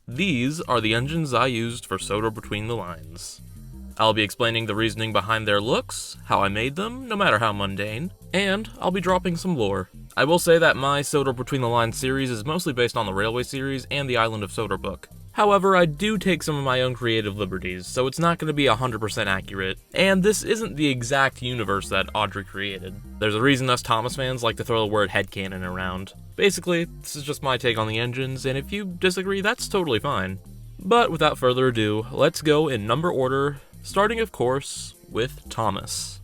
These are the engines I used for Sodor Between the Lines. I'll be explaining the reasoning behind their looks, how I made them, no matter how mundane, and I'll be dropping some lore. I will say that my Sodor Between the Lines series is mostly based on the Railway series and the Island of Sodor book. However, I do take some of my own creative liberties, so it's not going to be 100% accurate, and this isn't the exact universe that Audrey created. There's a reason us Thomas fans like to throw the word headcanon around. Basically, this is just my take on the engines, and if you disagree, that's totally fine. But without further ado, let's go in number order, starting of course, with Thomas.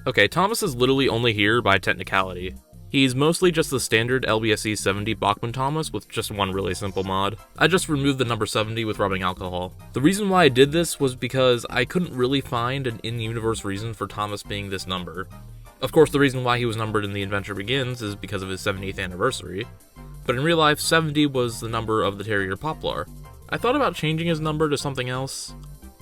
Okay, Thomas is literally only here by technicality. He's mostly just the standard LBSE 70 Bachmann Thomas with just one really simple mod. I just removed the number 70 with rubbing alcohol. The reason why I did this was because I couldn't really find an in-universe reason for Thomas being this number. Of course, the reason why he was numbered in The Adventure Begins is because of his 70th anniversary, but in real life, 70 was the number of the Terrier Poplar. I thought about changing his number to something else,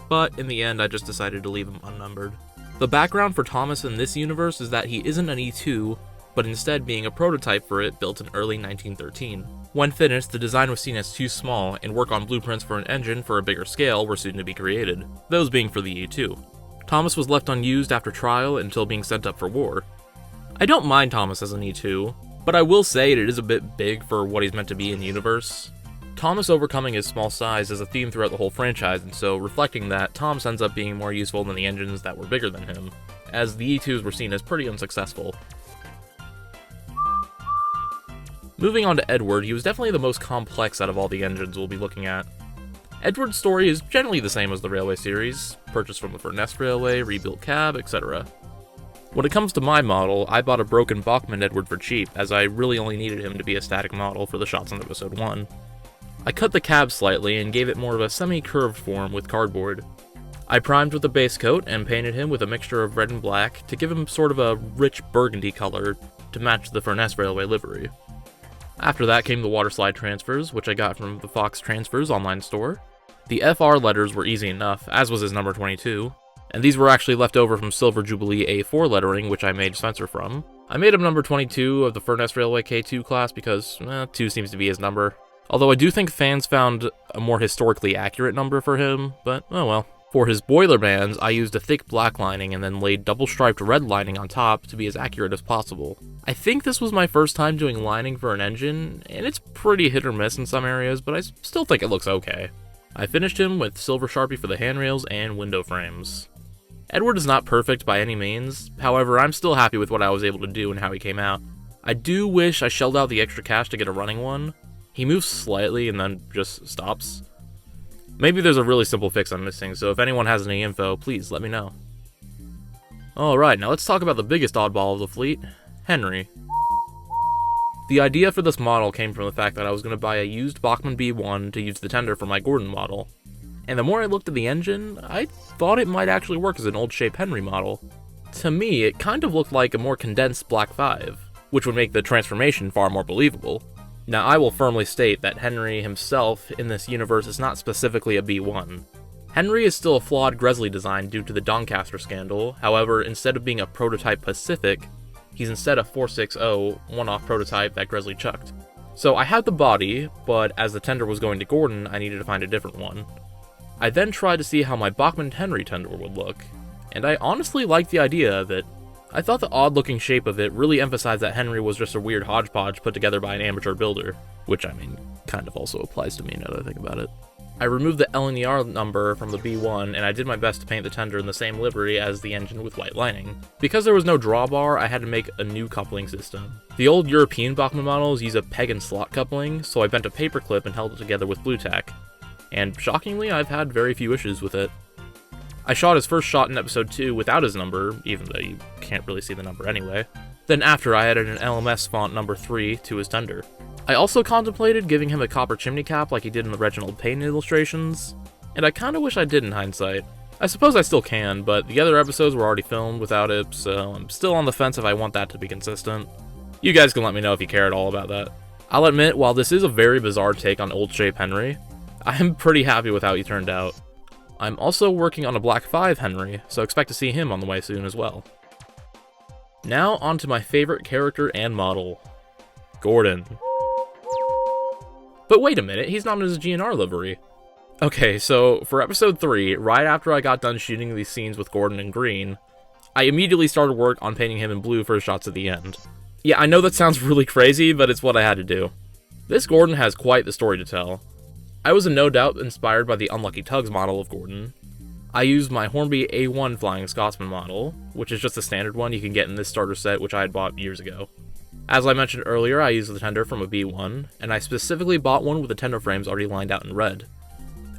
but in the end I just decided to leave him unnumbered. The background for Thomas in this universe is that he isn't an E2, but instead being a prototype for it built in early 1913. When finished, the design was seen as too small, and work on blueprints for an engine for a bigger scale were soon to be created, those being for the E2. Thomas was left unused after trial until being sent up for war. I don't mind Thomas as an E2, but I will say it is a bit big for what he's meant to be in the universe. Thomas overcoming his small size is a theme throughout the whole franchise, and so reflecting that, Thomas ends up being more useful than the engines that were bigger than him, as the E2s were seen as pretty unsuccessful. Moving on to Edward, he was definitely the most complex out of all the engines we'll be looking at. Edward's story is generally the same as the Railway series, purchased from the Furness Railway, rebuilt cab, etc. When it comes to my model, I bought a broken Bachmann Edward for cheap, as I really only needed him to be a static model for the shots in episode 1. I cut the cab slightly and gave it more of a semi-curved form with cardboard. I primed with the base coat and painted him with a mixture of red and black to give him sort of a rich burgundy color to match the Furness Railway livery. After that came the water slide transfers, which I got from the Fox Transfers online store. The FR letters were easy enough, as was his number 22, and these were actually left over from Silver Jubilee A4 lettering, which I made Spencer from. I made him number 22 of the Furness Railway K2 class because 2 seems to be his number. Although I do think fans found a more historically accurate number for him, but oh well. For his boiler bands, I used a thick black lining and then laid double-striped red lining on top to be as accurate as possible. I think this was my first time doing lining for an engine, and it's pretty hit or miss in some areas, but I still think it looks okay. I finished him with silver Sharpie for the handrails and window frames. Edward is not perfect by any means, however I'm still happy with what I was able to do and how he came out. I do wish I shelled out the extra cash to get a running one. He moves slightly and then just stops. Maybe there's a really simple fix I'm missing, so if anyone has any info, please let me know. Alright, now let's talk about the biggest oddball of the fleet, Henry. The idea for this model came from the fact that I was going to buy a used Bachmann B1 to use the tender for my Gordon model. And the more I looked at the engine, I thought it might actually work as an old shape Henry model. To me, it kind of looked like a more condensed Black 5, which would make the transformation far more believable. Now, I will firmly state that Henry himself in this universe is not specifically a B1. Henry is still a flawed Gresley design due to the Doncaster scandal, however, instead of being a prototype Pacific, he's instead a 460 one-off prototype that Gresley chucked. So I had the body, but as the tender was going to Gordon, I needed to find a different one. I then tried to see how my Bachmann Henry tender would look, and I honestly liked the idea of it. I thought the odd-looking shape of it really emphasized that Henry was just a weird hodgepodge put together by an amateur builder, which, I mean, kind of also applies to me now that I think about it. I removed the LNER number from the B1, and I did my best to paint the tender in the same livery as the engine with white lining. Because there was no drawbar, I had to make a new coupling system. The old European Bachmann models use a peg and slot coupling, so I bent a paper clip and held it together with blue tack. And shockingly, I've had very few issues with it. I shot his first shot in episode 2 without his number, even though you can't really see the number anyway. Then after, I added an LMS font number 3 to his tender. I also contemplated giving him a copper chimney cap like he did in the Reginald Payne illustrations, and I kinda wish I did in hindsight. I suppose I still can, but the other episodes were already filmed without it, so I'm still on the fence if I want that to be consistent. You guys can let me know if you care at all about that. I'll admit, while this is a very bizarre take on old shape Henry, I am pretty happy with how he turned out. I'm also working on a Black 5 Henry, so expect to see him on the way soon as well. Now onto my favorite character and model, Gordon. But wait a minute, he's not in his GNR livery. Okay, so for episode 3, right after I got done shooting these scenes with Gordon in green, I immediately started work on painting him in blue for his shots at the end. Yeah, I know that sounds really crazy, but it's what I had to do. This Gordon has quite the story to tell. I was no doubt inspired by the Unlucky Tugs model of Gordon. I used my Hornby A1 Flying Scotsman model, which is just a standard one you can get in this starter set which I had bought years ago. As I mentioned earlier, I used the tender from a B1, and I specifically bought one with the tender frames already lined out in red.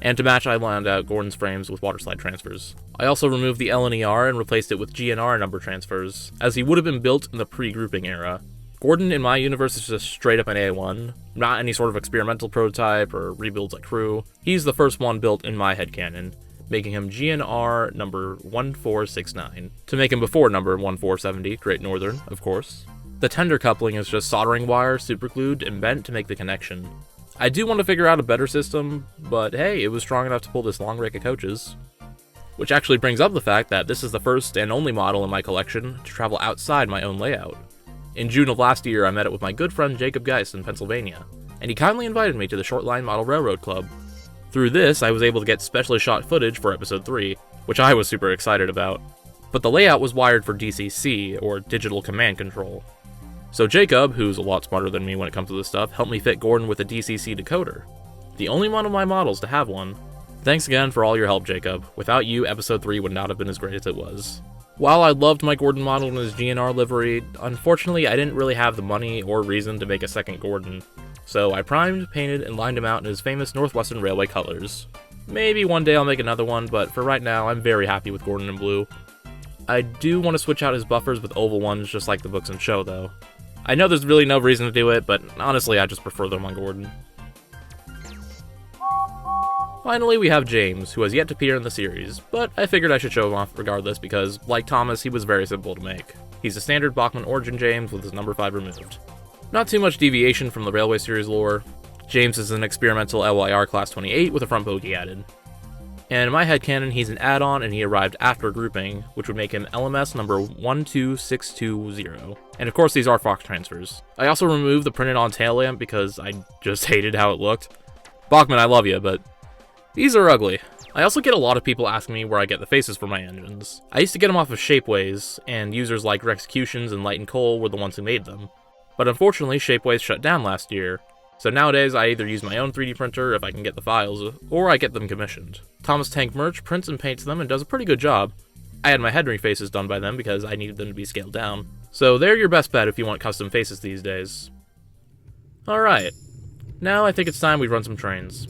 And to match, I lined out Gordon's frames with waterslide transfers. I also removed the LNER and replaced it with GNR number transfers, as he would have been built in the pre-grouping era. Gordon in my universe is just straight up an A1, not any sort of experimental prototype or rebuilds like Crew. He's the first one built in my headcanon, making him GNR number 1469, to make him before number 1470, Great Northern, of course. The tender coupling is just soldering wire superglued and bent to make the connection. I do want to figure out a better system, but hey, it was strong enough to pull this long rake of coaches. Which actually brings up the fact that this is the first and only model in my collection to travel outside my own layout. In June of last year, I met up with my good friend Jacob Geist in Pennsylvania, and he kindly invited me to the Short Line Model Railroad Club. Through this, I was able to get specially shot footage for episode 3, which I was super excited about. But the layout was wired for DCC, or Digital Command Control. So Jacob, who's a lot smarter than me when it comes to this stuff, helped me fit Gordon with a DCC decoder. The only one of my models to have one. Thanks again for all your help, Jacob. Without you, episode 3 would not have been as great as it was. While I loved my Gordon model in his GNR livery, unfortunately I didn't really have the money or reason to make a second Gordon. So I primed, painted, and lined him out in his famous Northwestern Railway colors. Maybe one day I'll make another one, but for right now, I'm very happy with Gordon in blue. I do want to switch out his buffers with oval ones just like the books and show, though. I know there's really no reason to do it, but honestly I just prefer them on Gordon. Finally, we have James, who has yet to appear in the series, but I figured I should show him off regardless because, like Thomas, he was very simple to make. He's a standard Bachmann Origin James with his number 5 removed. Not too much deviation from the Railway series lore. James is an experimental LYR Class 28 with a front bogey added. And in my headcanon, he's an add-on and he arrived after grouping, which would make him LMS number 12620. And of course these are Fox transfers. I also removed the printed on tail lamp because I just hated how it looked. Bachmann, I love you, but these are ugly. I also get a lot of people asking me where I get the faces for my engines. I used to get them off of Shapeways, and users like Rexecutions and Light and Coal were the ones who made them. But unfortunately, Shapeways shut down last year, so nowadays I either use my own 3D printer if I can get the files, or I get them commissioned. Thomas Tank Merch prints and paints them and does a pretty good job. I had my Henry faces done by them because I needed them to be scaled down. So they're your best bet if you want custom faces these days. Alright, now I think it's time we run some trains.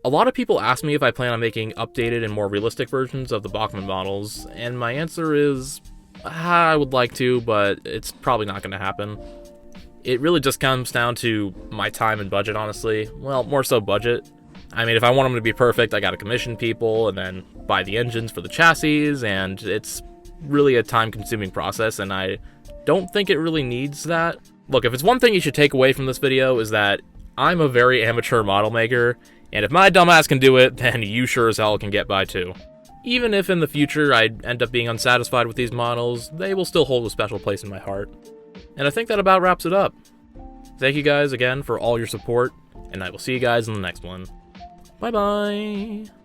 A lot of people ask me if I plan on making updated and more realistic versions of the Bachmann models, and my answer is, I would like to, but it's probably not going to happen. It really just comes down to my time and budget, honestly. Well, more so budget. I mean, if I want them to be perfect, I gotta commission people and then buy the engines for the chassis, and it's really a time-consuming process, and I don't think it really needs that. Look, if it's one thing you should take away from this video is that I'm a very amateur model maker, and if my dumbass can do it, then you sure as hell can get by too. Even if in the future I end up being unsatisfied with these models, they will still hold a special place in my heart. And I think that about wraps it up. Thank you guys again for all your support, and I will see you guys in the next one. Bye-bye!